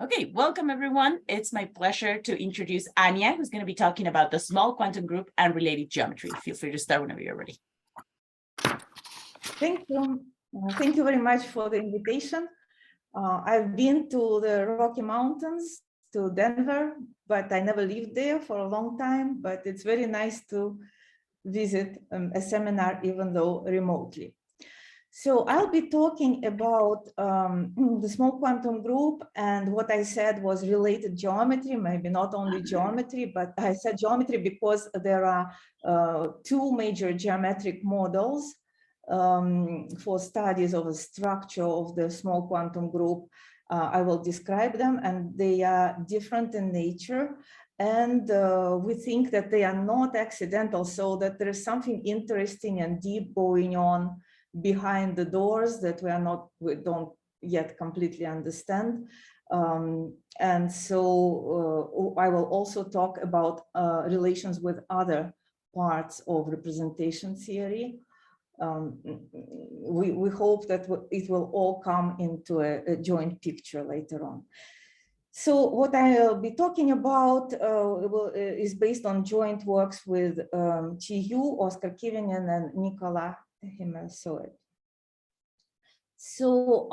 Okay, welcome everyone. It's my pleasure to introduce Anya, who's going to be talking about the small quantum group and related geometry. Feel free to start whenever you're ready. Thank you. Thank you very much for the invitation. I've been to the Rocky Mountains, to Denver, but I never lived there for a long time, but it's very nice to visit a seminar, even though remotely. So I'll be talking about the small quantum group, and what I said was related geometry, maybe not only geometry, but I said geometry because there are two major geometric models for studies of the structure of the small quantum group. I will describe them, and they are different in nature. And we think that they are not accidental, so that there is something interesting and deep going on behind the doors that we don't yet completely understand. And so I will also talk about relations with other parts of representation theory. We hope that it will all come into a joint picture later on. So what I'll be talking about is based on joint works with Chi-Yu, Oskar Kivinen, and Nicola Himelsoet. So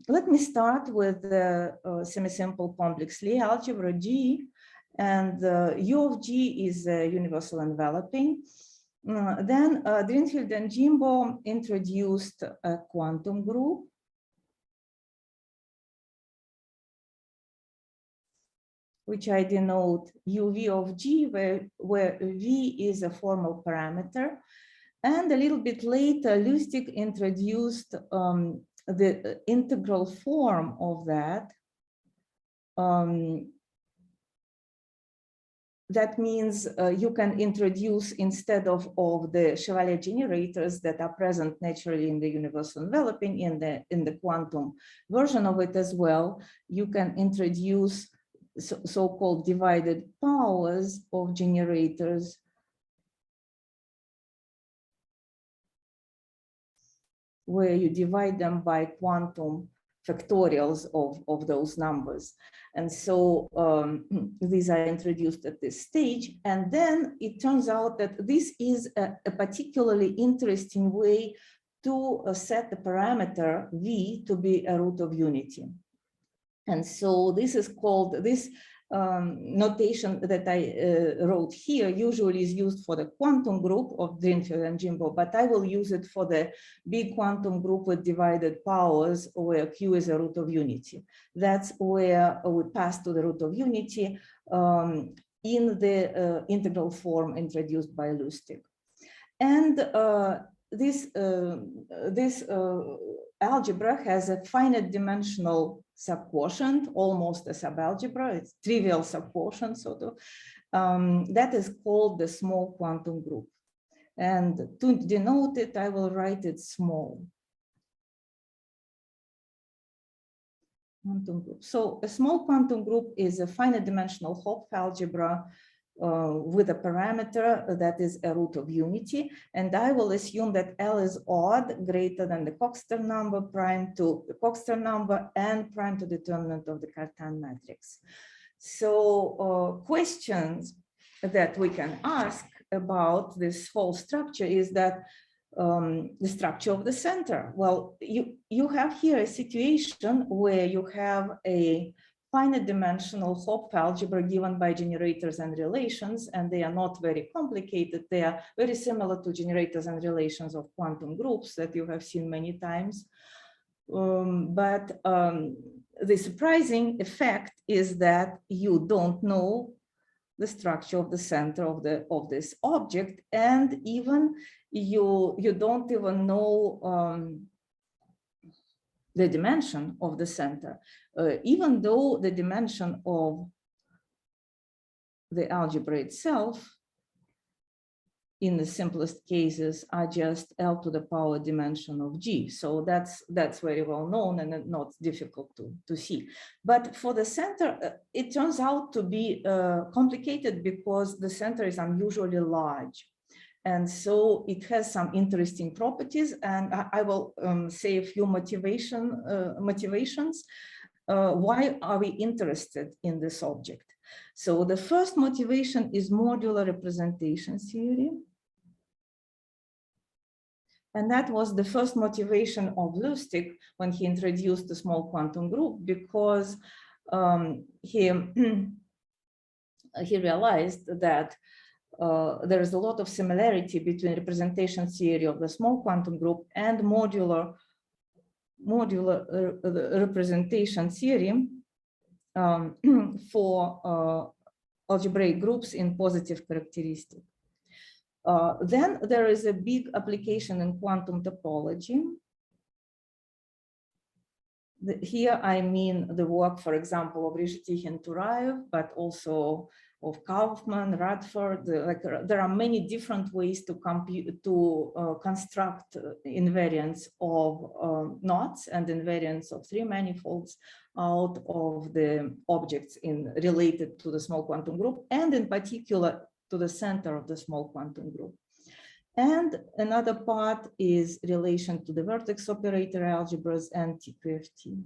let me start with the semi-simple complex Lie algebra G, and U of G is universal enveloping. Then Drinfeld and Jimbo introduced a quantum group. Which I denote UV of G, where V is a formal parameter. And a little bit later, Lustig introduced the integral form of that. That means you can introduce, instead of the Chevalier generators that are present naturally in the universal enveloping, in the quantum version of it as well, you can introduce so-called divided powers of generators where you divide them by quantum factorials of those numbers. And so these are introduced at this stage. And then it turns out that this is a particularly interesting way to set the parameter V to be a root of unity. And so this is called, this notation that I wrote here usually is used for the quantum group of Drinfeld and Jimbo, but I will use it for the big quantum group with divided powers where Q is a root of unity. That's where we pass to the root of unity in the integral form introduced by Lustig. And this algebra has a finite dimensional subquotient, almost a subalgebra. It's trivial subquotient, sort of. That is called the small quantum group. And to denote it, I will write it small. Quantum group. So a small quantum group is a finite dimensional Hopf algebra with a parameter that is a root of unity, and I will assume that L is odd, greater than the Coxeter number, prime to the Coxeter number, and prime to determinant of the Cartan matrix. So questions that we can ask about this whole structure is that the structure of the center. Well, you have here a situation where you have a finite dimensional Hopf algebra given by generators and relations, and they are not very complicated. They are very similar to generators and relations of quantum groups that you have seen many times. But the surprising effect is that you don't know the structure of the center of this object, and even you don't even know the dimension of the center, even though the dimension of the algebra itself, in the simplest cases, are just L to the power dimension of G. So that's very well known and not difficult to see. But for the center, it turns out to be complicated because the center is unusually large. And so it has some interesting properties, and I will say a few motivations. why are we interested in this object? So the first motivation is modular representation theory. And that was the first motivation of Lustig when he introduced the small quantum group, because he realized that there is a lot of similarity between representation theory of the small quantum group and modular representation theory for algebraic groups in positive characteristic. Then there is a big application in quantum topology. Here I mean the work, for example, of Reshetykhin and Turaev, but also of Kaufman, Radford. There are many different ways to construct invariants of knots and invariants of three manifolds out of the objects related to the small quantum group, and in particular to the center of the small quantum group. And another part is relation to the vertex operator algebras and TQFT.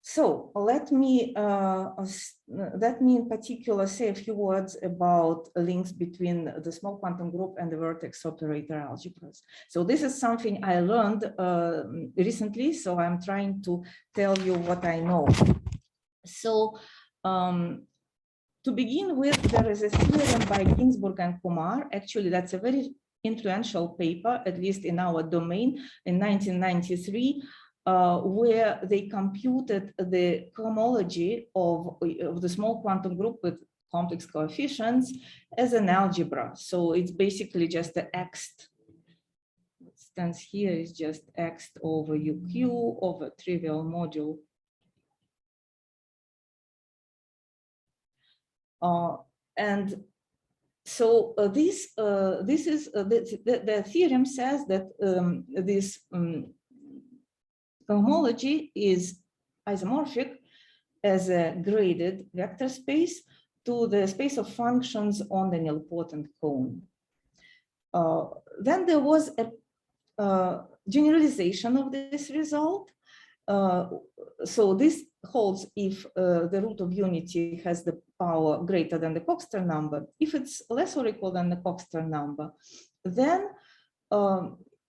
So let me in particular say a few words about links between the small quantum group and the vertex operator algebras. So this is something I learned recently, so I'm trying to tell you what I know. So to begin with, there is a theorem by Ginsburg and Kumar. Actually, that's a very influential paper, at least in our domain, in 1993, where they computed the cohomology of the small quantum group with complex coefficients as an algebra. So it's basically just the X. What stands here is just X over UQ over trivial module. And so the theorem says that this cohomology is isomorphic as a graded vector space to the space of functions on the nilpotent cone. Then there was a generalization of this result. So this holds if the root of unity has the power greater than the Coxeter number. If it's less or equal than the Coxeter number, then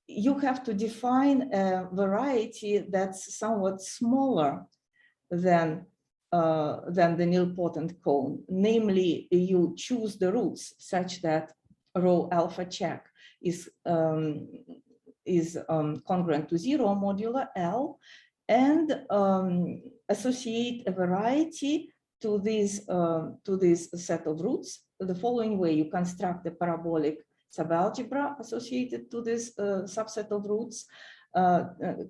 you have to define a variety that's somewhat smaller than the nilpotent cone. Namely, you choose the roots such that rho alpha check is congruent to 0 modulo L, and associate a variety to this set of roots the following way. You construct a parabolic subalgebra associated to this subset of roots,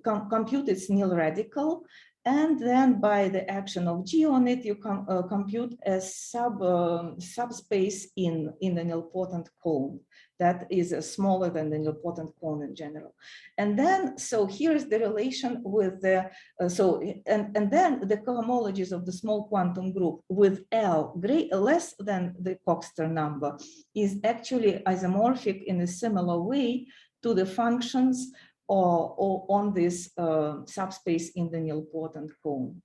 compute its nil radical, and then by the action of G on it, you compute a subspace in the nilpotent cone that is smaller than the nilpotent cone in general. And then, so here's the relation with the, and then the cohomologies of the small quantum group with L less than the Coxeter number is actually isomorphic in a similar way to the functions or on this subspace in the nilpotent cone.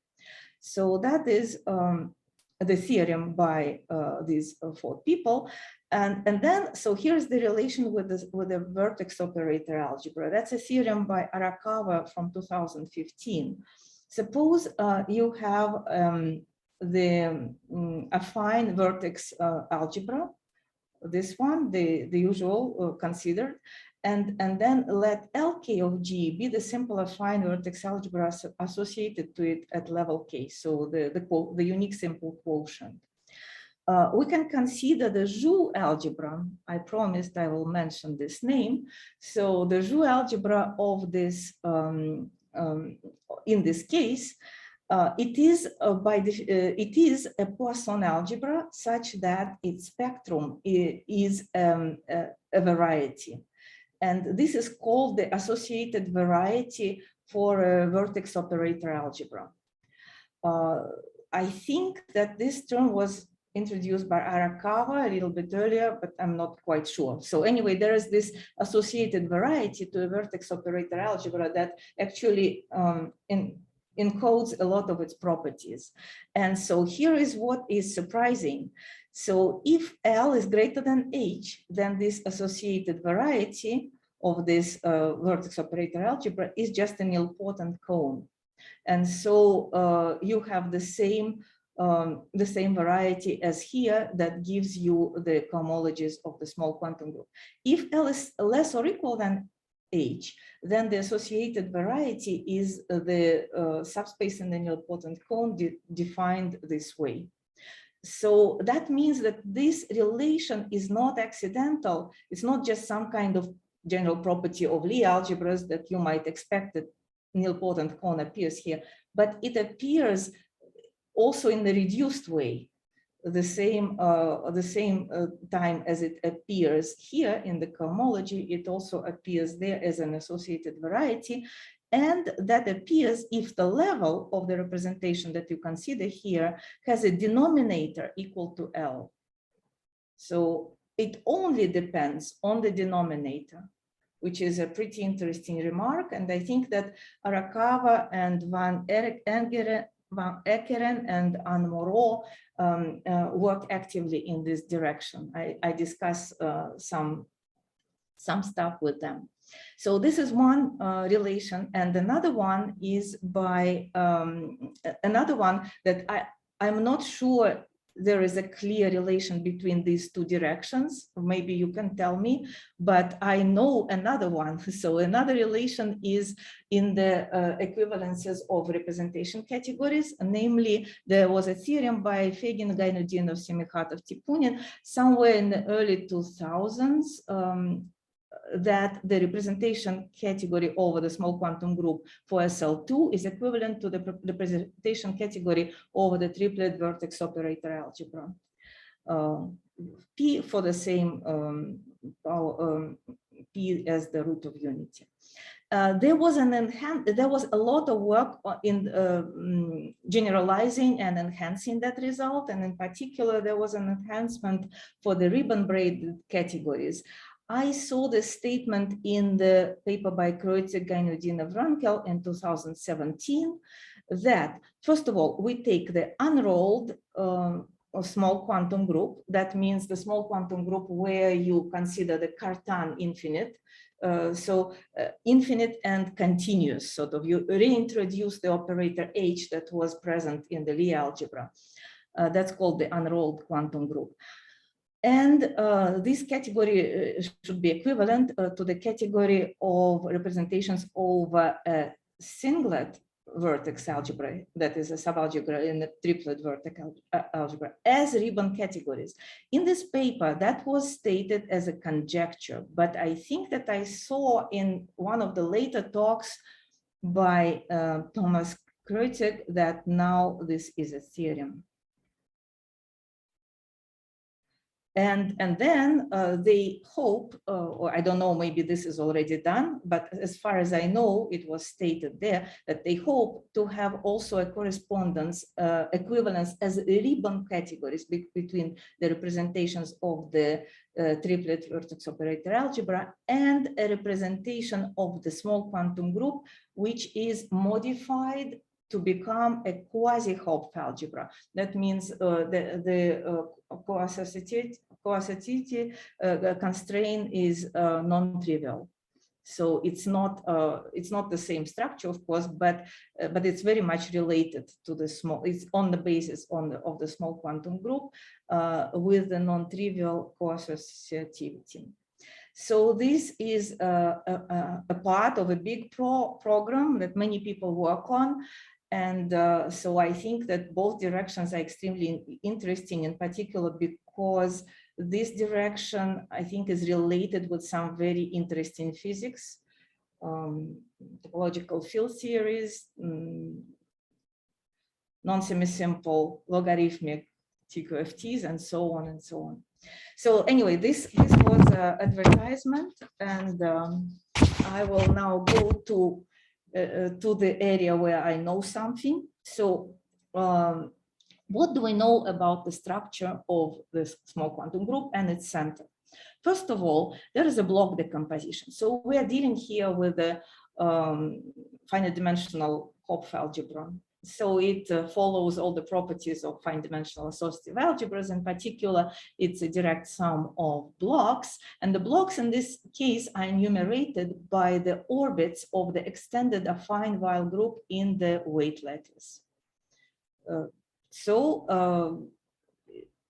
So that is the theorem by these 4 people. And then, so here's the relation with the vertex operator algebra. That's a theorem by Arakawa from 2015. Suppose you have affine vertex algebra, this one, the usual considered, and then let LK of G be the simple affine vertex algebra associated to it at level K, so the unique simple quotient. We can consider the Jou algebra. I promised I will mention this name. So the Jou algebra of this, in this case, it is a Poisson algebra such that its spectrum is a variety. And this is called the associated variety for a vertex operator algebra. I think that this term was introduced by Arakawa a little bit earlier, but I'm not quite sure. So anyway, there is this associated variety to a vertex operator algebra that actually encodes a lot of its properties. And so here is what is surprising. So if L is greater than H, then this associated variety of this vertex operator algebra is just an nilpotent cone. And so you have the same variety as here that gives you the cohomologies of the small quantum group. If L is less or equal than H, then the associated variety is the subspace in the nilpotent cone defined this way. So that means that this relation is not accidental. It's not just some kind of general property of Lie algebras that you might expect that nilpotent cone appears here, but it appears also in the reduced way, the same time as it appears here in the cohomology. It also appears there as an associated variety, and that appears if the level of the representation that you consider here has a denominator equal to L. So it only depends on the denominator, which is a pretty interesting remark. And I think that Arakawa and Van Eckeren and Anne Moreau work actively in this direction. I discuss some stuff with them. So this is one relation, and another one is by another one that I'm not sure there is a clear relation between these two directions. Maybe you can tell me, but I know another one. So another relation is in the equivalences of representation categories. Namely, there was a theorem by Fegin, Gainudinov, Semikhatov, Tipunin somewhere in the early 2000s that the representation category over the small quantum group for SL2 is equivalent to the representation category over the triplet vertex operator algebra. P for the same P as the root of unity. There was a lot of work in generalizing and enhancing that result, and in particular, there was an enhancement for the ribbon-braided categories. I saw the statement in the paper by Kreutzig, Gainudinov, Rankel in 2017 that, first of all, we take the unrolled small quantum group. That means the small quantum group where you consider the Cartan infinite. Infinite and continuous, sort of, you reintroduce the operator H that was present in the Lie algebra. That's called the unrolled quantum group. And this category should be equivalent to the category of representations over a singlet vertex algebra, that is a subalgebra in a triplet vertex algebra, as ribbon categories. In this paper, that was stated as a conjecture, but I think that I saw in one of the later talks by Thomas Kreutzig that now this is a theorem. And then they hope, or I don't know, maybe this is already done, but as far as I know, it was stated there that they hope to have also a correspondence, equivalence as ribbon categories between the representations of the triplet vertex operator algebra and a representation of the small quantum group, which is modified to become a quasi-Hopf algebra. That means the coassociativity constraint is non-trivial. So it's not the same structure, of course, but it's very much related to the small. It's on the basis of the small quantum group with the non-trivial coassociativity. So this is a part of a big program that many people work on. And so I think that both directions are extremely interesting, in particular because this direction, I think, is related with some very interesting physics, topological field theories, non-semisimple logarithmic TQFTs, and so on and so on. So anyway, this was an advertisement, and I will now go to the area where I know something. So what do we know about the structure of this small quantum group and its center? First of all, there is a block decomposition. So we are dealing here with a finite dimensional Hopf algebra. So it follows all the properties of fine dimensional associative algebras. In particular, it's a direct sum of blocks. And the blocks in this case are enumerated by the orbits of the extended affine Weyl group in the weight lattice.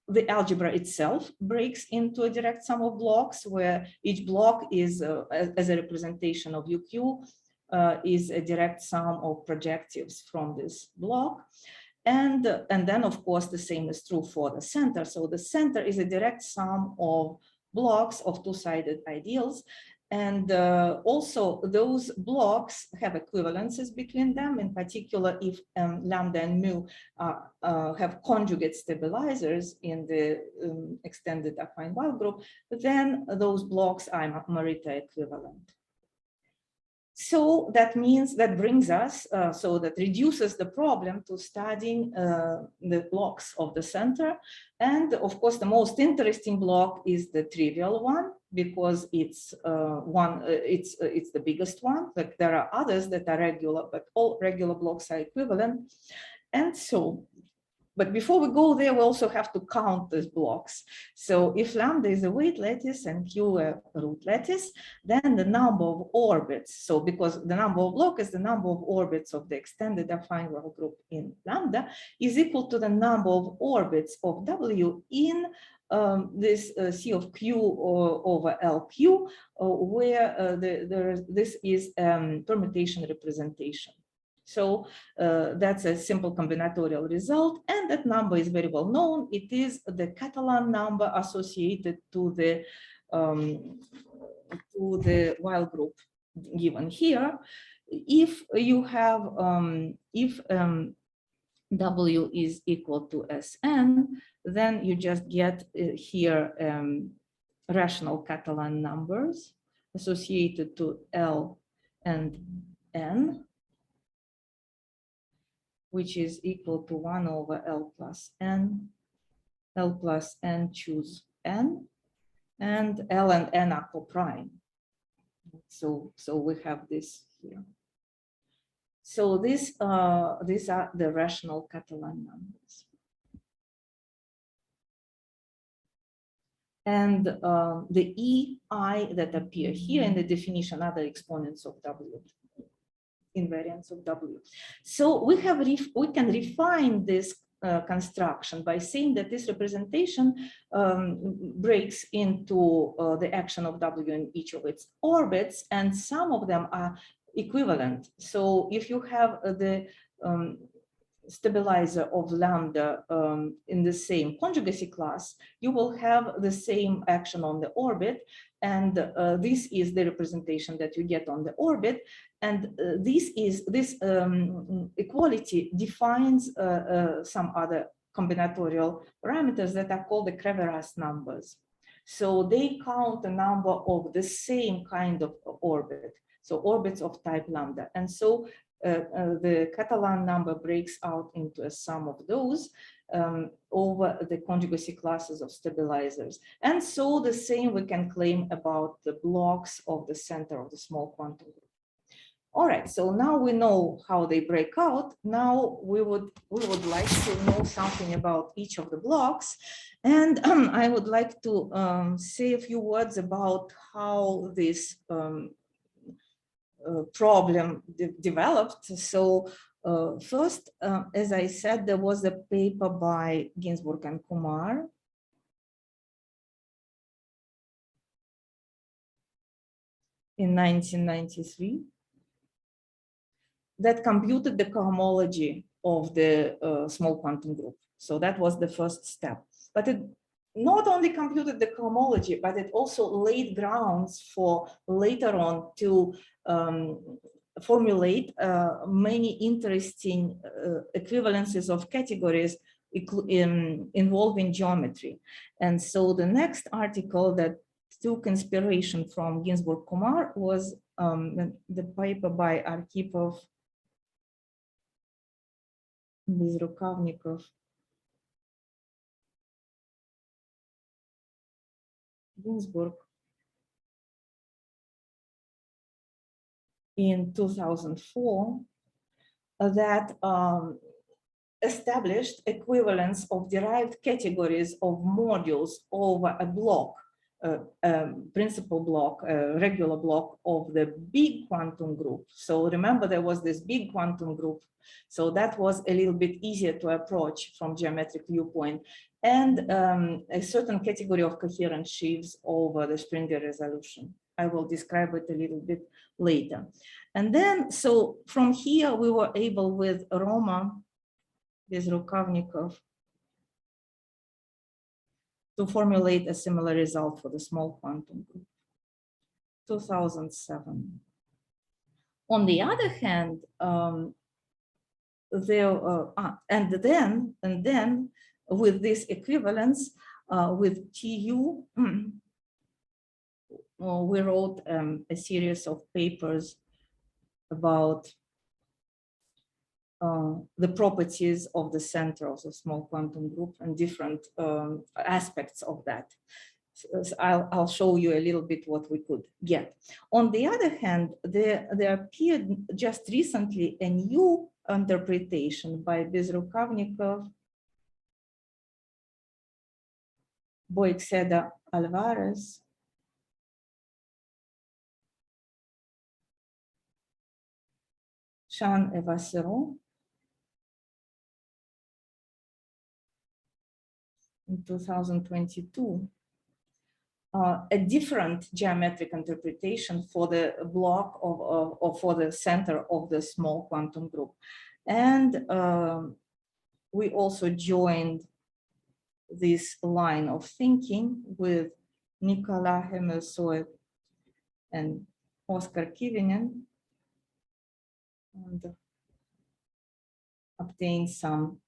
The algebra itself breaks into a direct sum of blocks where each block is, as a representation of UQ, is a direct sum of projectives from this block. And then, of course, the same is true for the center. So the center is a direct sum of blocks of two-sided ideals. And also those blocks have equivalences between them. In particular, if lambda and mu have conjugate stabilizers in the extended affine Weyl group, then those blocks are Morita equivalent. So that means, that brings us, so that reduces the problem to studying the blocks of the center. And of course, the most interesting block is the trivial one, because it's it's the biggest one. Like there are others that are regular, but all regular blocks are equivalent. And so, but before we go there, we also have to count these blocks. So if lambda is a weight lattice and Q a root lattice, then the number of orbits, so because the number of blocks is the number of orbits of the extended affine Weyl group in lambda, is equal to the number of orbits of W in this C of Q over LQ, where this is permutation representation. So that's a simple combinatorial result, and that number is very well known. It is the Catalan number associated to the Weyl group given here. If you have W is equal to Sn, then you just get here rational Catalan numbers associated to L and N, which is equal to 1 over L plus N choose N, and L and N are coprime. So we have this here. So these are the rational Catalan numbers. And the EI that appear here in the definition are the exponents of W, invariants of W. So we can refine this construction by saying that this representation breaks into the action of W in each of its orbits, and some of them are equivalent. So if you have the stabilizer of lambda in the same conjugacy class, you will have the same action on the orbit, and this is the representation that you get on the orbit. And this equality defines some other combinatorial parameters that are called the Creveras numbers. So they count the number of the same kind of orbit, so orbits of type lambda. And so the Catalan number breaks out into a sum of those over the conjugacy classes of stabilizers. And so the same we can claim about the blocks of the center of the small quantum group. All right, so now we know how they break out. Now we would like to know something about each of the blocks. And I would like to say a few words about how this problem developed. So first, as I said, there was a paper by Ginsburg and Kumar in 1993 that computed the cohomology of the small quantum group. So that was the first step. But it not only computed the cohomology, but it also laid grounds for later on to formulate many interesting equivalences of categories involving geometry. And so the next article that took inspiration from Ginsburg-Kumar was the paper by Arkhipov, Bezrukavnikov, Ginsburg in 2004, that established equivalence of derived categories of modules over a block, principal block, regular block of the big quantum group. So remember, there was this big quantum group. So that was a little bit easier to approach from geometric viewpoint, and a certain category of coherent sheaves over the Springer resolution. I will describe it a little bit later. And then, so from here, we were able with Roma, with Rukavnikov, to formulate a similar result for the small quantum group, 2007. On the other hand, and then with this equivalence, with TU, we wrote a series of papers about the properties of the center of the small quantum group and different aspects of that. So I'll show you a little bit what we could get. On the other hand, there appeared just recently a new interpretation by Bezrukavnikov, Boixeda Alvarez, Sean Evasero, in 2022, a different geometric interpretation for the block of for the center of the small quantum group. And we also joined this line of thinking with Nicolas Hemersoet and Oscar Kivinen, and obtained some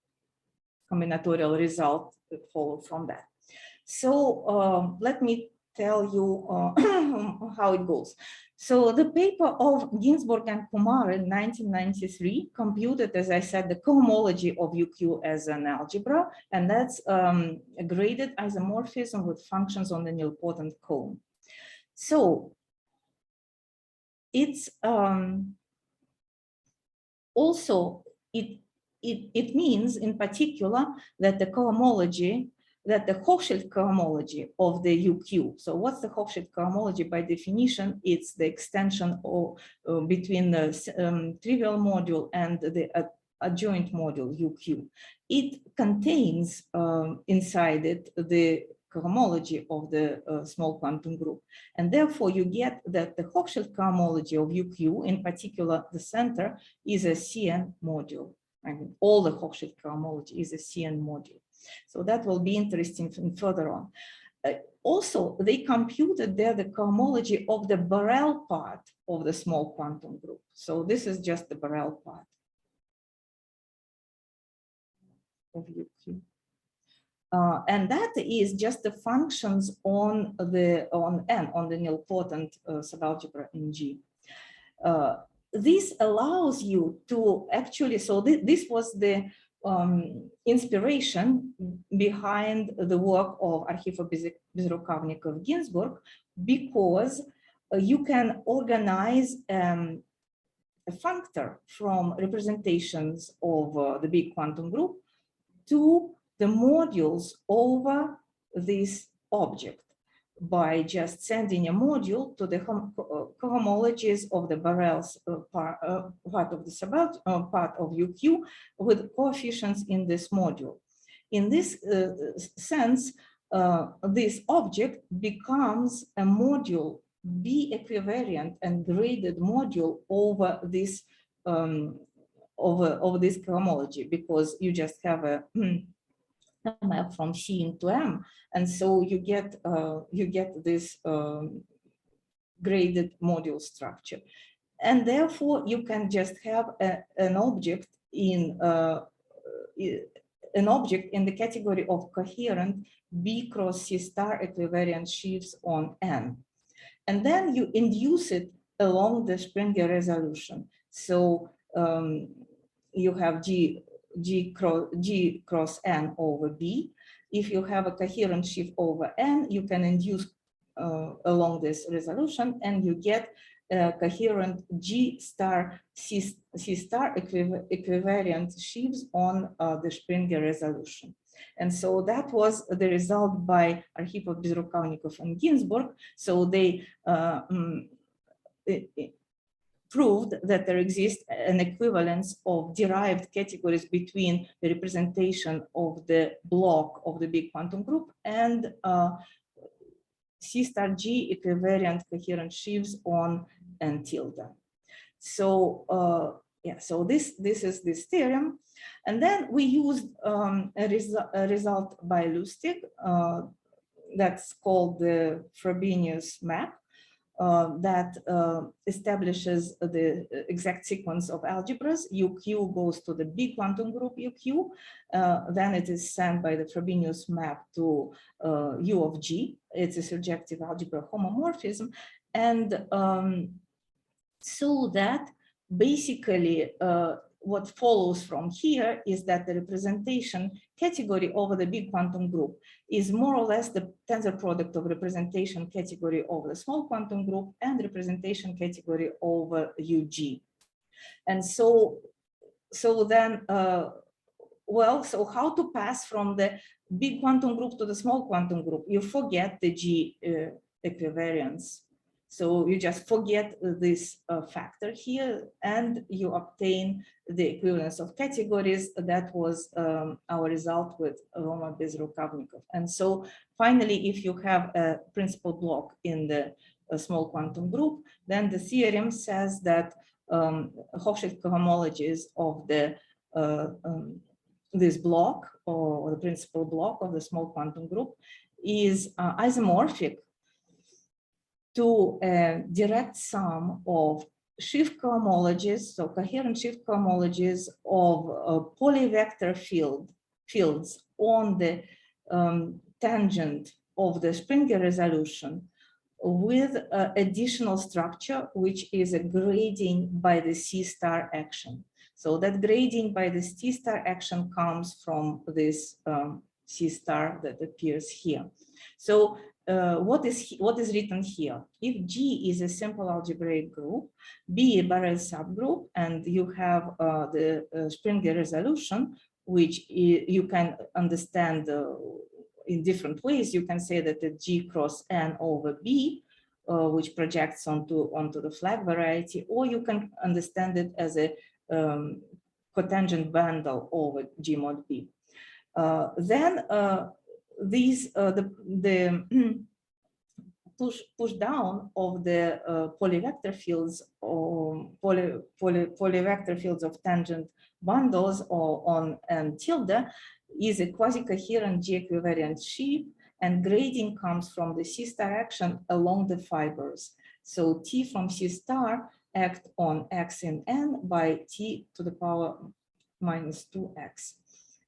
combinatorial result that followed from that. So let me tell you how it goes. So the paper of Ginsburg and Kumar in 1993 computed, as I said, the cohomology of UQ as an algebra, and that's a graded isomorphism with functions on the nilpotent cone. So it's also, it means in particular that the cohomology, that the Hochschild cohomology of the UQ. So what's the Hochschild cohomology? By definition, it's the extension of, between the trivial module and the adjoint module UQ. It contains inside it the cohomology of the small quantum group. And therefore you get that the Hochschild cohomology of UQ, in particular the center, is a CN module. I mean, all the Hochschild cohomology is a CN module. So that will be interesting further on. Also, they computed there the cohomology of the Borel part of the small quantum group. So this is just the Borel part of UQ. And that is just the functions on the nilpotent subalgebra in G. This allows you to actually, so this was the inspiration behind the work of Arkhipov Bezrukavnikov Ginsburg, because you can organize a functor from representations of the big quantum group to the modules over this object by just sending a module to the cohomologies of the Borel's part of the part of UQ with coefficients in this module. In this sense, this object becomes a module, B equivariant and graded module over this over this cohomology, because you just have a map from C into M, and so you get this graded module structure, and therefore you can just have an object in the category of coherent B cross C star equivariant sheaves on N, and then you induce it along the Springer resolution. So you have G cross N over B. If you have a coherent sheaf over N, you can induce along this resolution, and you get a coherent G star C C star equivariant sheaves on the Springer resolution. And so that was the result by Arkhipov, Bezrukavnikov, and Ginsburg. So they proved that there exists an equivalence of derived categories between the representation of the block of the big quantum group and C star G equivariant coherent sheaves on N tilde. So yeah, so this is this theorem. And then we used a result by Lustig that's called the Frobenius map that establishes the exact sequence of algebras. UQ goes to the big quantum group UQ, then it is sent by the Frobenius map to U of G. It's a surjective algebra homomorphism. And so that basically what follows from here is that the representation category over the big quantum group is more or less the tensor product of representation category over the small quantum group and representation category over UG. And so then, well, so how to pass from the big quantum group to the small quantum group? You forget the G equivariance. So you just forget this factor here and you obtain the equivalence of categories. That was our result with Roma Bezrukavnikov. And so finally, if you have a principal block in the small quantum group, then the theorem says that Hofschild cohomologies of the this block or the principal block of the small quantum group is isomorphic to a direct sum of shift cohomologies, so coherent shift cohomologies of polyvector fields on the tangent of the Springer resolution with additional structure, which is a grading by the C star action. So that grading by the C star action comes from this C star that appears here. So what is written here? If G is a simple algebraic group, B a Borel subgroup, and you have the Springer resolution, which you can understand in different ways. You can say that the G cross N over B, which projects onto the flag variety, or you can understand it as a cotangent bundle over G mod B. Then the push down of the polyvector fields or polyvector fields of tangent bundles or on N tilde is a quasi-coherent G equivariant sheaf, and grading comes from the C star action along the fibers. So T from C star act on X in N by T to the power minus 2X.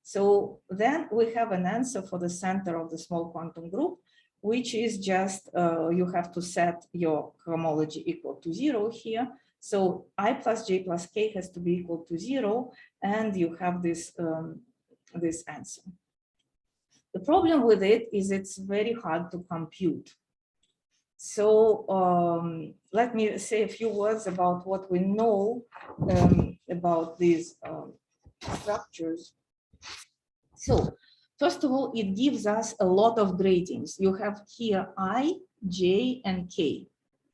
So then we have an answer for the center of the small quantum group, which is just, you have to set your cohomology equal to 0 here. So I plus J plus K has to be equal to 0, and you have this, this answer. The problem with it is it's very hard to compute. So let me say a few words about what we know about these structures. So first of all, it gives us a lot of gradings. You have here I, J, and K.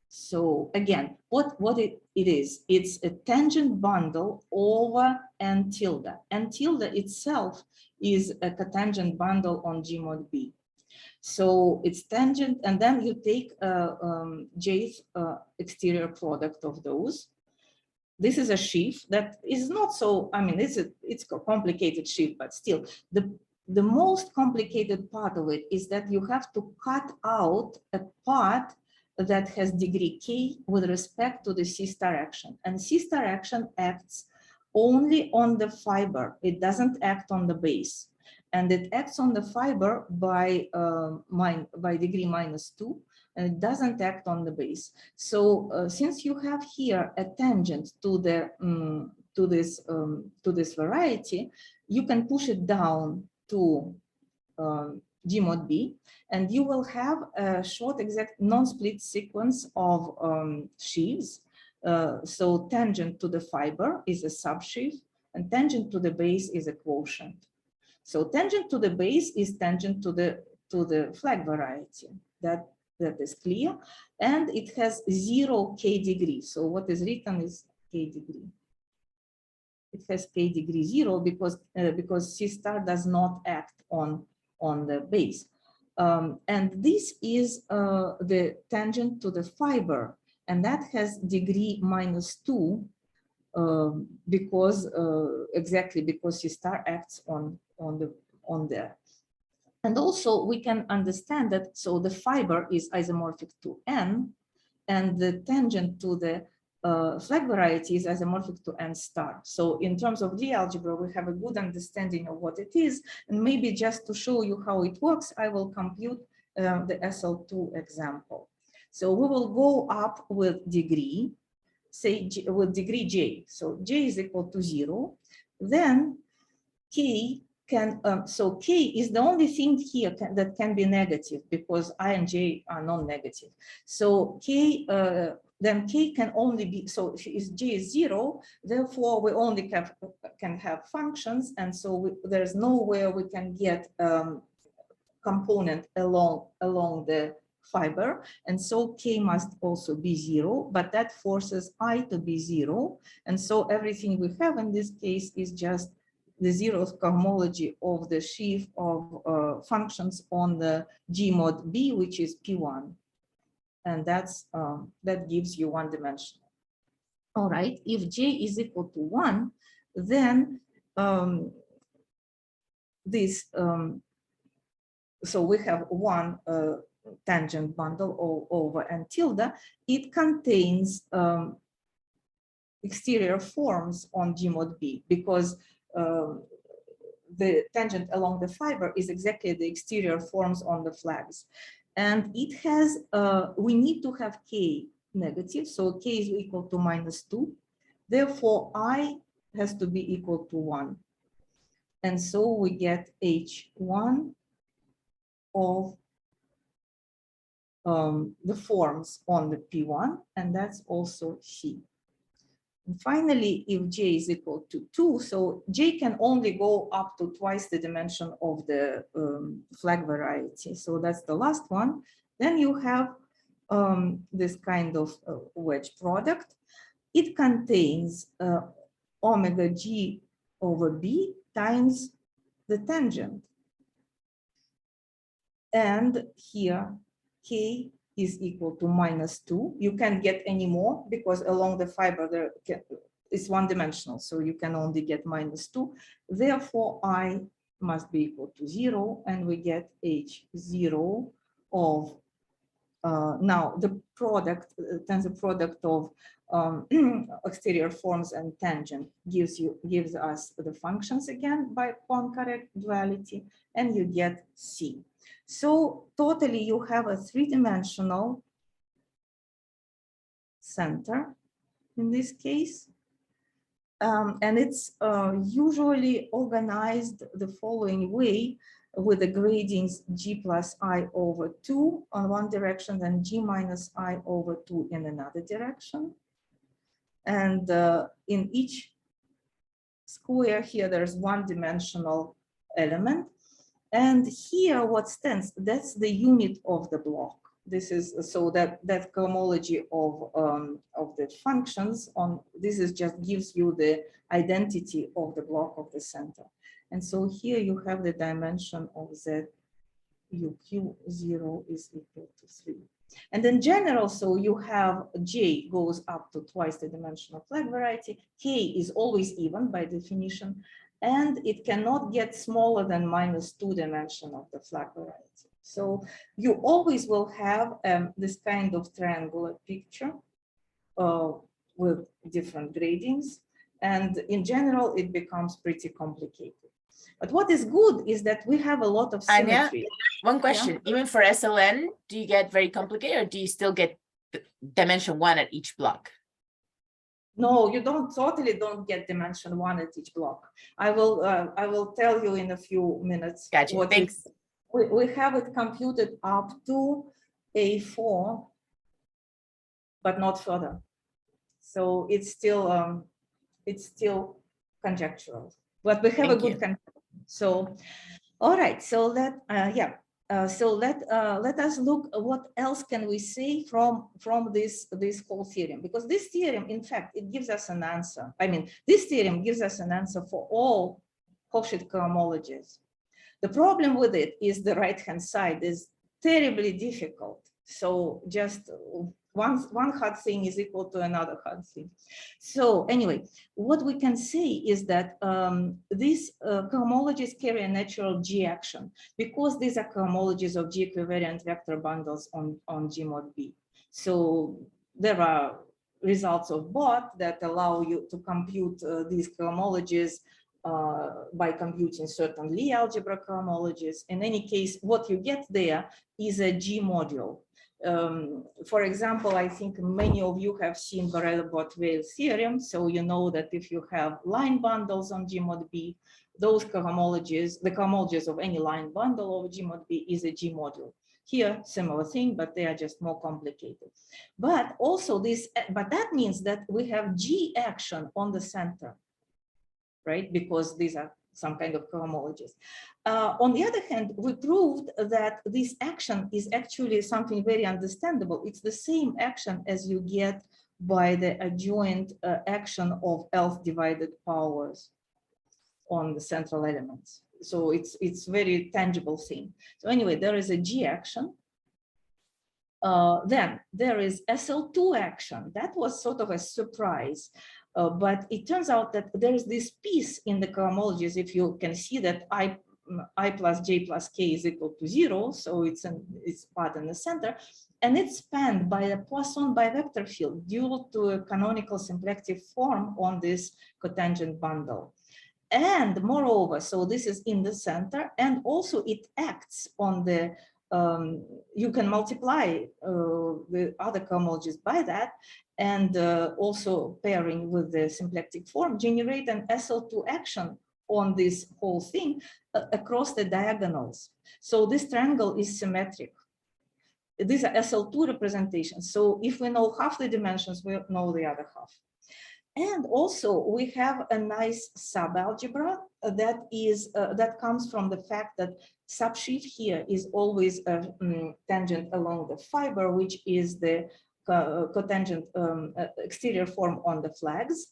So again, what it is, it's a tangent bundle over N tilde. N tilde itself is a cotangent bundle on G mod B. So it's tangent, and then you take J's exterior product of those. This is a sheaf that is not so, I mean, it's a complicated sheaf, but still the most complicated part of it is that you have to cut out a part that has degree K with respect to the C star action. And C star action acts only on the fiber. It doesn't act on the base. And it acts on the fiber by degree minus 2, and it doesn't act on the base. So since you have here a tangent to the to this variety, you can push it down to G mod B, and you will have a short exact non-split sequence of sheaves So tangent to the fiber is a subsheaf, and tangent to the base is a quotient. So tangent to the base is tangent to the flag variety. That is clear, and it has 0 k degree. So what is written is k degree. It has k degree 0 because C star does not act on the base. And this is the tangent to the fiber, and that has degree -2 because exactly because C star acts on there. And also we can understand that, so the fiber is isomorphic to N, and the tangent to the flag variety is isomorphic to N star. So in terms of Lie algebra, we have a good understanding of what it is. And maybe just to show you how it works, I will compute the SL2 example. So we will go up with degree, say with degree J. So J is equal to 0. Then K can, so K is the only thing here that can be negative because I and J are non-negative. So K, then K can only be, so if J is 0, therefore we only can have functions. And so there's nowhere we can get component along the fiber, and so K must also be 0, but that forces I to be 0. And so everything we have in this case is just the zeroth cohomology of the sheaf of functions on the G mod B, which is P1. And that's that gives you one dimension. All right, if J is equal to 1, then so we have one tangent bundle over N tilde. It contains exterior forms on G mod B because the tangent along the fiber is exactly the exterior forms on the flags. And it has, we need to have K negative, so K is equal to -2. Therefore, I has to be equal to 1. And so we get H1 of the forms on the P1, and that's also C. And finally, if J is equal to 2, so J can only go up to twice the dimension of the flag variety. So that's the last one. Then you have this kind of wedge product. It contains omega G over B times the tangent. And here, K is equal to -2. You can't get any more because along the fiber there is one dimensional, so you can only get -2. Therefore, I must be equal to 0, and we get H0 of now the product, tensor product of exterior forms and tangent gives us the functions again by correct duality, and you get C. So totally you have a 3-dimensional center in this case. And it's usually organized the following way, with the gradings G plus I over 2 on one direction and G minus I over 2 in another direction. And in each square here, there's one-dimensional element. And here what stands, that's the unit of the block. This is so that cohomology of the functions on this is just gives you the identity of the block of the center. And so here you have the dimension of Z UQ0 is equal to 3. And in general, so you have J goes up to twice the dimensional flag variety. K is always even by definition, and it cannot get smaller than -2 dimension of the flag variety. So you always will have this kind of triangular picture with different gradings. And in general, it becomes pretty complicated. But what is good is that we have a lot of symmetry. Anya, one question, even for SLN, do you get very complicated, or do you still get dimension 1 at each block? No, you totally don't get dimension 1 at each block. I will tell you in a few minutes. Gotcha, thanks. We have it computed up to A4, but not further. So it's still conjectural, but we have a Thank good you. conjecture. So, all right. So let us look at what else can we say from this whole theorem, because this theorem, in fact, it gives us an answer. I mean, this theorem gives us an answer for all Hofschild cohomologies. The problem with it is the right-hand side is terribly difficult. So just one hard thing is equal to another hard thing. So anyway, what we can say is that these cohomologies carry a natural G action because these are cohomologies of G equivariant vector bundles on G mod B. So there are results of BOT that allow you to compute these cohomologies by computing certain Lie algebra cohomologies. In any case, what you get there is a G module. For example, I think many of you have seen Borel-Bott-Weil theorem. So you know that if you have line bundles on G mod B, those cohomologies, the cohomologies of any line bundle of G mod B is a G module. Here, similar thing, but they are just more complicated. But also but that means that we have G action on the center, right? Because these are some kind of cohomologies. On the other hand, we proved that this action is actually something very understandable. It's the same action as you get by the adjoint action of Lth divided powers on the central elements. So it's very tangible thing. So anyway, there is a G action. Then there is SL2 action. That was sort of a surprise. But it turns out that there is this piece in the cohomologies, if you can see that I plus j plus k is equal to 0, so it's part in the center, and it's spanned by a Poisson bivector field due to a canonical symplectic form on this cotangent bundle. And moreover, so this is in the center, and also it acts on the you can multiply the other cohomologies by that, and also pairing with the symplectic form, generate an SL2 action on this whole thing across the diagonals. So this triangle is symmetric. These are SL2 representations. So if we know half the dimensions, we know the other half. And also we have a nice subalgebra that comes from the fact that subsheaf here is always a tangent along the fiber, which is the cotangent exterior form on the flags.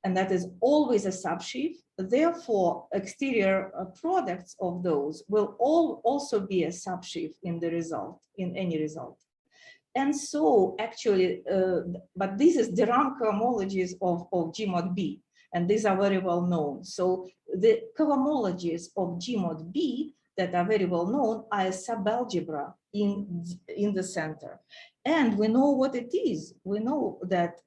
And that is always a subsheaf. Therefore, exterior products of those will also be a subsheaf in the result, in any result. And so actually, but this is the Ram cohomologies of G mod B, and these are very well known. So the cohomologies of G mod B that are very well known are a subalgebra in the center. And we know what it is. We know that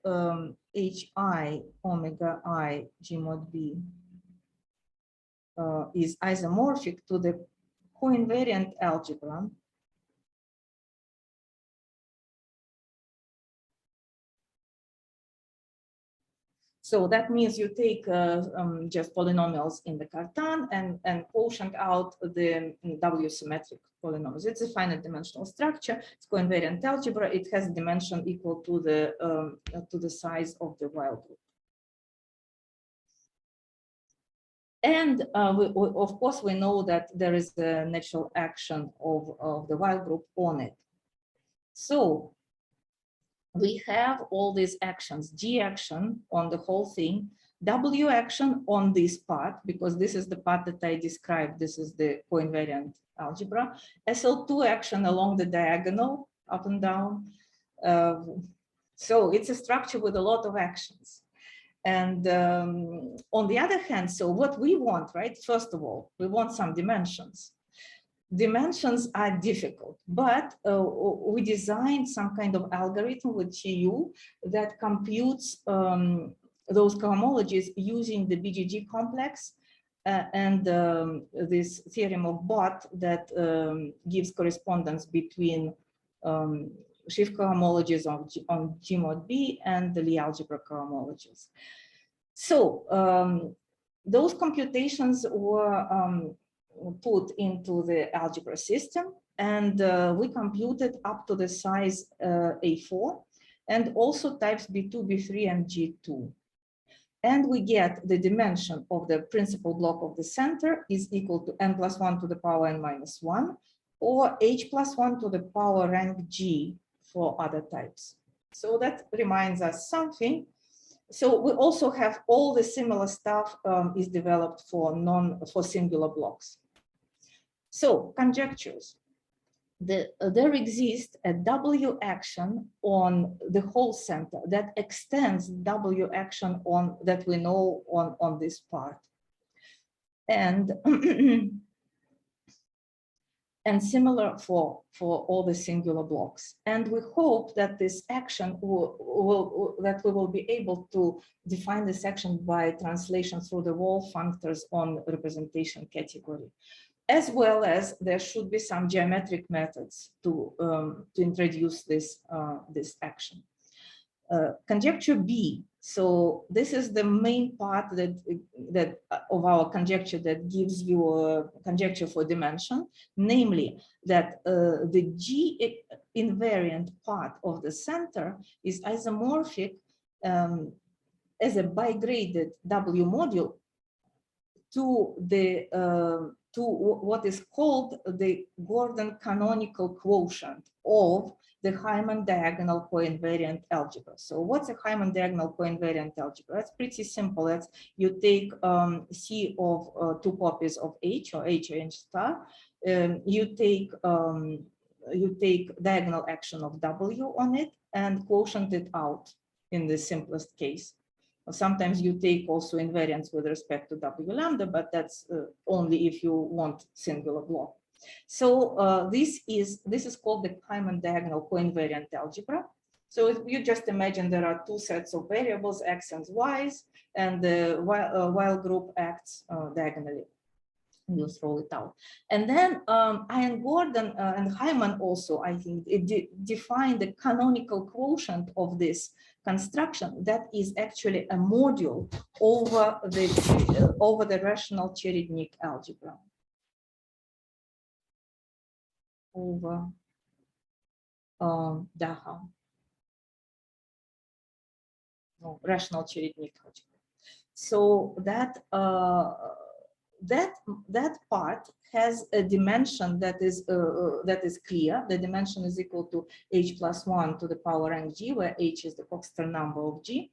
Hi omega I G mod B is isomorphic to the coinvariant algebra . So that means you take just polynomials in the Cartan and quotient out the W symmetric polynomials. It's a finite dimensional structure. It's coinvariant algebra. It has a dimension equal to the size of the Weil group. And of course, we know that there is a natural action of the Weil group on it. So we have all these actions, G action on the whole thing, W action on this part, because this is the part that I described. This is the coinvariant algebra. SL2 action along the diagonal, up and down. So it's a structure with a lot of actions. And on the other hand, so what we want, right? First of all, we want some dimensions. Dimensions are difficult, but we designed some kind of algorithm with TU that computes those cohomologies using the BGG complex and this theorem of Bott that gives correspondence between Schiff cohomologies on G mod B and the Lie algebra cohomologies. So those computations were put into the algebra system, and we computed up to the size A4, and also types B2, B3, and G2. And we get the dimension of the principal block of the center is equal to n plus 1 to the power n minus 1, or h plus 1 to the power rank G for other types. So that reminds us something. So we also have all the similar stuff is developed for singular blocks. So conjectures. There exists a W action on the whole center that extends W action on that we know on this part. And and similar for all the singular blocks. And we hope that this action that we will be able to define this action by translation through the wall functors on representation category, as well as there should be some geometric methods to introduce this action. Conjecture B. So this is the main part that of our conjecture that gives you a conjecture for dimension, namely that the G invariant part of the center is isomorphic as a bigraded W module to the to what is called the Gordon canonical quotient of the Hyman diagonal coinvariant algebra. So what's a Hyman diagonal coinvariant algebra? That's pretty simple. That's you take C of two copies of H or H star. You take diagonal action of W on it and quotient it out in the simplest case. Sometimes you take also invariance with respect to W lambda, but that's only if you want singular block. So this is called the Hyman diagonal coinvariant algebra. So if you just imagine there are two sets of variables, x and y's, and the while group acts diagonally. You throw it out. And then Ian Gordon and Hyman also, I think, defined the canonical quotient of this construction that is actually a module over the rational Cherednik algebra. Over rational Cherednik algebra. So that that part has a dimension that is clear. The dimension is equal to h plus 1 to the power n g, where h is the Coxeter number of G.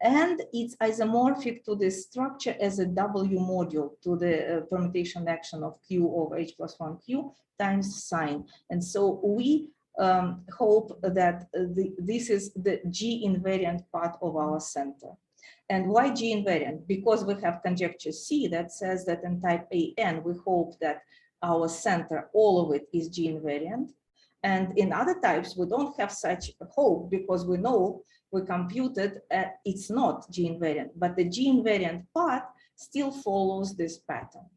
And it's isomorphic to the structure as a W module to the permutation action of Q over h plus 1 Q times sine. And so we hope that this is the G invariant part of our center. And why G invariant? Because we have conjecture C that says that in type AN, we hope that our center, all of it is G invariant. And in other types, we don't have such hope because we know we computed it's not G invariant, but the G invariant part still follows this pattern.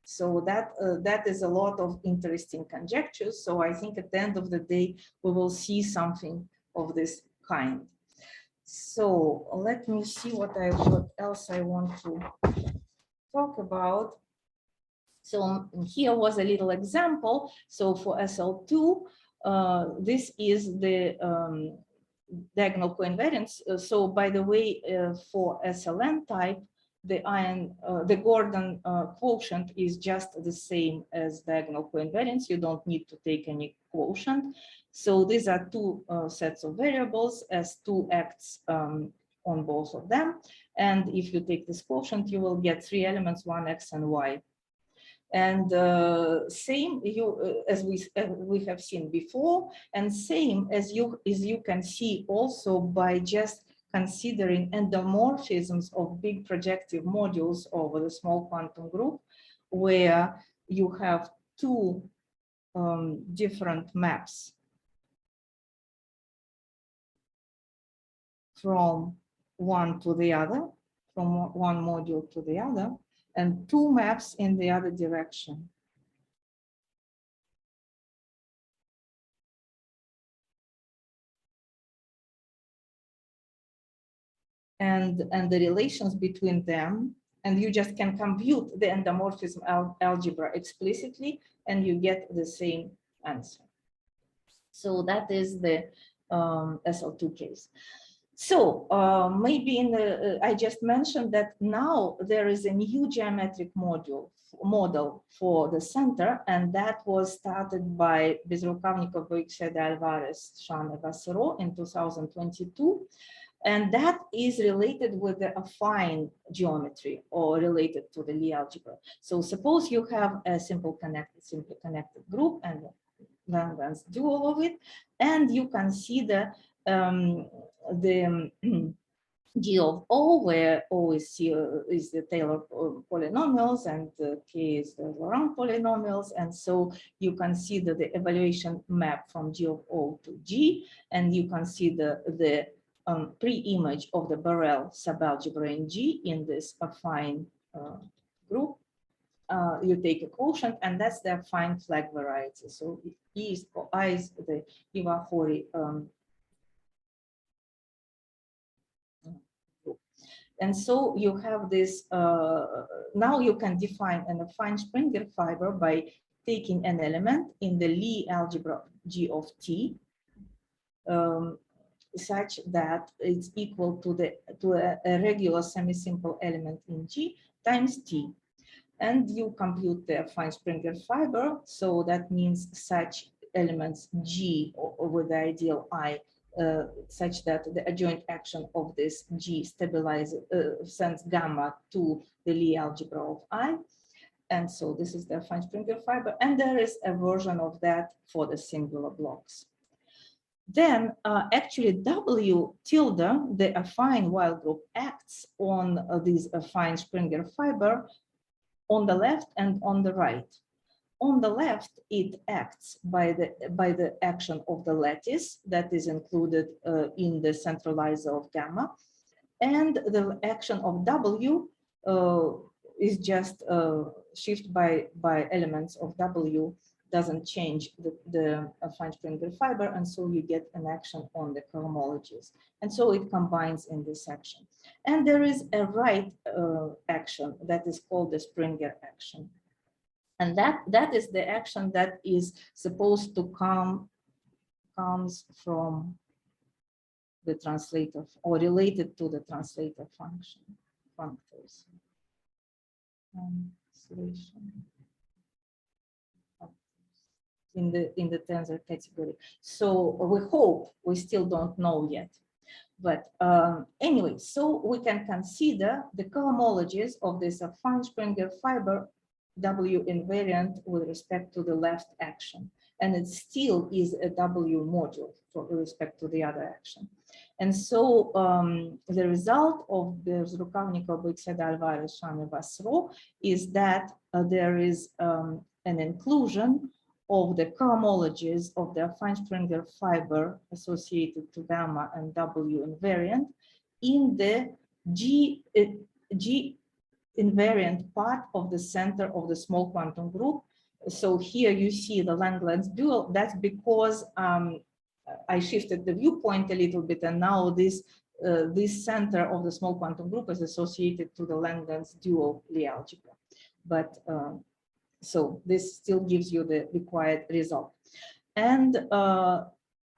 So that is a lot of interesting conjectures. So I think at the end of the day, we will see something of this kind. So let me see what else I want to talk about. So here was a little example. So for SL2, this is the diagonal coinvariance. So by the way, for SLN type, the Gordon quotient is just the same as diagonal coinvariance. You don't need to take any quotient. So these are two sets of variables as two acts on both of them. And if you take this quotient, you will get three elements, one x and y. And same as we have seen before, and same as you can see also by just considering endomorphisms of big projective modules over the small quantum group, where you have two different maps from one to the other, from one module to the other, and two maps in the other direction. And the relations between them, and you just can compute the endomorphism algebra explicitly, and you get the same answer. So that is the SL2 case. So maybe I just mentioned that now there is a new geometric model for the center, and that was started by Bezrukovnikov, Boixeda, Alvarez, Shane, Vassero in 2022. And that is related with the affine geometry or related to the Lie algebra. So suppose you have a simply connected group and Langlands dual of it, and you consider the G of O, where O is the Taylor polynomials and K is the Laurent polynomials. And so you consider the evaluation map from G of O to G, and you consider the pre-image of the Borel subalgebra in G in this affine group. You take a quotient, and that's the affine flag variety. So E is or I is the Iwahori group. And so you have this, now you can define an affine Springer fiber by taking an element in the Lie algebra G of T, such that it's equal to a regular semi-simple element in G times T. And you compute the affine Springer fiber. So that means such elements G with the ideal I, such that the adjoint action of this G stabilizes, sends gamma to the Lie algebra of I. And so this is the affine Springer fiber. And there is a version of that for the singular blocks. Then actually W tilde, the affine Weyl group, acts on this affine Springer fiber on the left and on the right. On the left, it acts by the action of the lattice that is included in the centralizer of gamma, and the action of W is just shift by elements of W, doesn't change the affine Springer fiber, and so you get an action on the cohomologies. And so it combines in this action. And there is a right action that is called the Springer action. And that is the action that is supposed to comes from the translator or related to the translator function functors. Translation in the tensor category. So we hope, we still don't know yet. But anyway, so we can consider the cohomologies of this affine Springer fiber W invariant with respect to the left action. And it still is a W module with respect to the other action. And so the result of the Bezrukovnikov, Boixeda, Alvarez, Shane, Vassero is that there is an inclusion of the cohomologies of the affine Springer fiber associated to gamma and W invariant in the G invariant part of the center of the small quantum group. So here you see the Langlands dual. That's because I shifted the viewpoint a little bit, and now this center of the small quantum group is associated to the Langlands dual Lie algebra. But so this still gives you the required result. And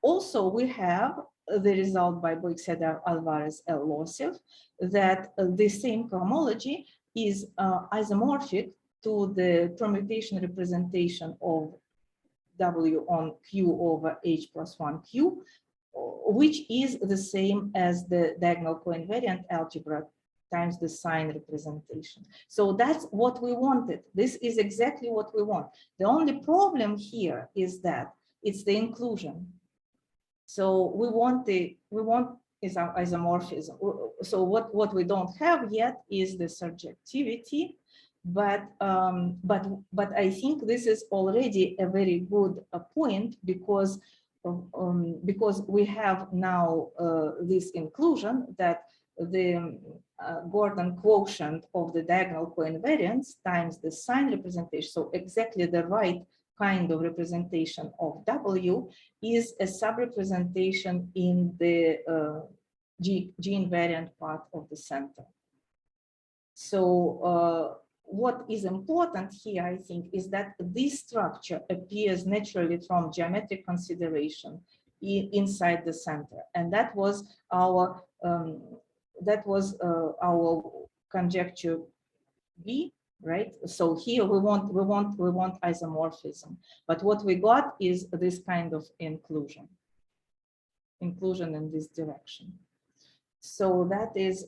also we have the result by Boixeda, Alvarez, L. Lossev, that the same cohomology is isomorphic to the permutation representation of W on Q over H plus 1Q, which is the same as the diagonal coinvariant algebra times the sign representation. So that's what we wanted. This is exactly what we want. The only problem here is that it's the inclusion. So we want isomorphism. So what we don't have yet is the surjectivity, but I think this is already a very good point because we have now this inclusion that the Gordon quotient of the diagonal coinvariance times the sign representation, so exactly the right kind of representation of W, is a subrepresentation in the G invariant part of the center. So what is important here, I think, is that this structure appears naturally from geometric consideration inside the center. And that was our conjecture B, right? So here we want isomorphism, but what we got is this kind of inclusion in this direction. So that is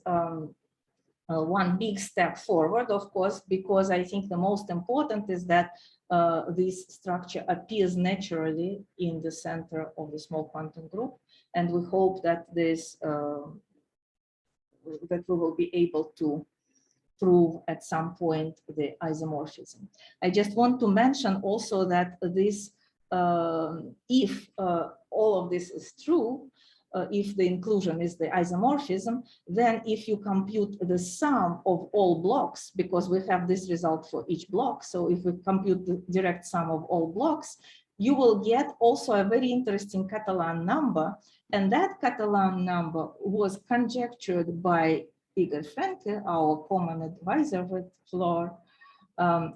one big step forward, of course, because I think the most important is that this structure appears naturally in the center of the small quantum group, and we hope that this that we will be able to prove at some point the isomorphism. I just want to mention also that this, if all of this is true, if the inclusion is the isomorphism, then if you compute the sum of all blocks, because we have this result for each block, so if we compute the direct sum of all blocks, you will get also a very interesting Catalan number, and that Catalan number was conjectured by Igor Frenke, our common advisor with Flor,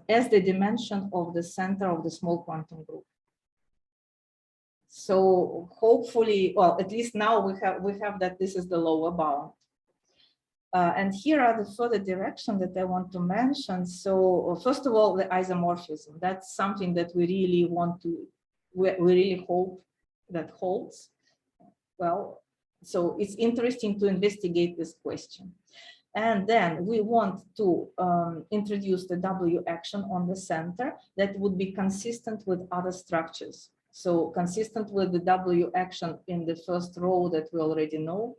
as the dimension of the center of the small quantum group. So hopefully, well, at least now we have that this is the lower bound. And here are the further direction that I want to mention. So first of all, the isomorphism, that's something that we really want to, we really hope that holds. Well, so it's interesting to investigate this question. And then we want to introduce the W action on the center that would be consistent with other structures. So consistent with the W action in the first row that we already know,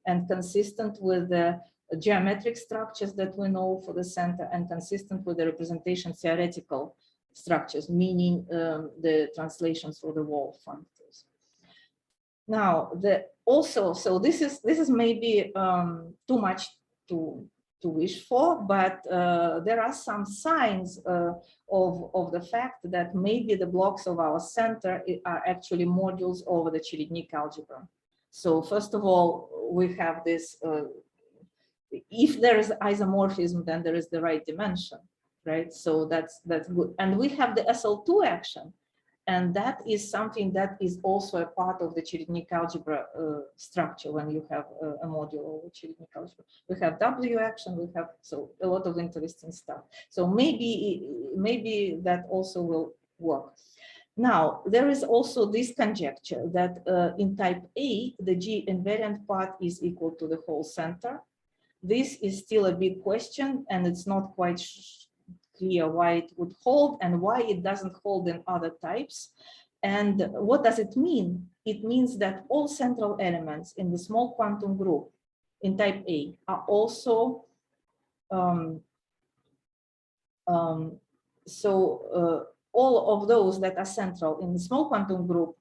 and consistent with the geometric structures that we know for the center, and consistent with the representation theoretical structures, meaning the translations for the wall functors. Now, so this is maybe too much to wish for, but there are some signs of the fact that maybe the blocks of our center are actually modules over the Cherednik algebra. So first of all, we have this, if there is isomorphism, then there is the right dimension, right? So that's good. And we have the SL2 action. And that is something that is also a part of the Cherednik algebra structure when you have a module of Cherednik algebra. We have W action, we have so a lot of interesting stuff. So maybe that also will work. Now, there is also this conjecture that in type A, the G invariant part is equal to the whole center. This is still a big question, and it's not quite clear why it would hold and why it doesn't hold in other types. And what does it mean? It means that all central elements in the small quantum group in type A are also all of those that are central in the small quantum group,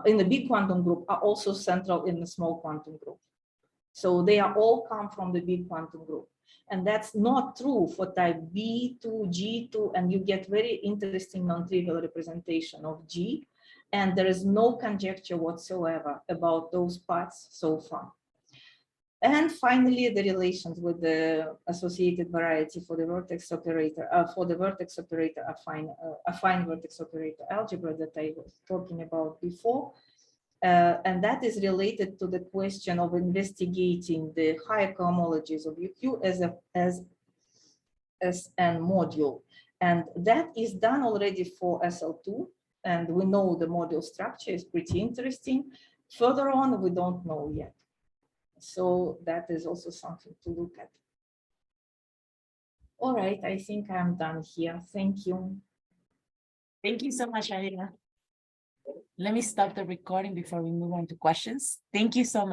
in the big quantum group, are also central in the small quantum group. So they are all come from the big quantum group. And that's not true for type B2, G2, and you get very interesting non-trivial representation of G. And there is no conjecture whatsoever about those parts so far. And finally, the relations with the associated variety for the vertex operator, affine vertex operator algebra that I was talking about before. And that is related to the question of investigating the higher cohomologies of UQ as an module. And that is done already for SL2. And we know the module structure is pretty interesting. Further on, we don't know yet. So that is also something to look at. All right, I think I'm done here. Thank you. Thank you so much, Alina. Let me stop the recording before we move on to questions. Thank you so much.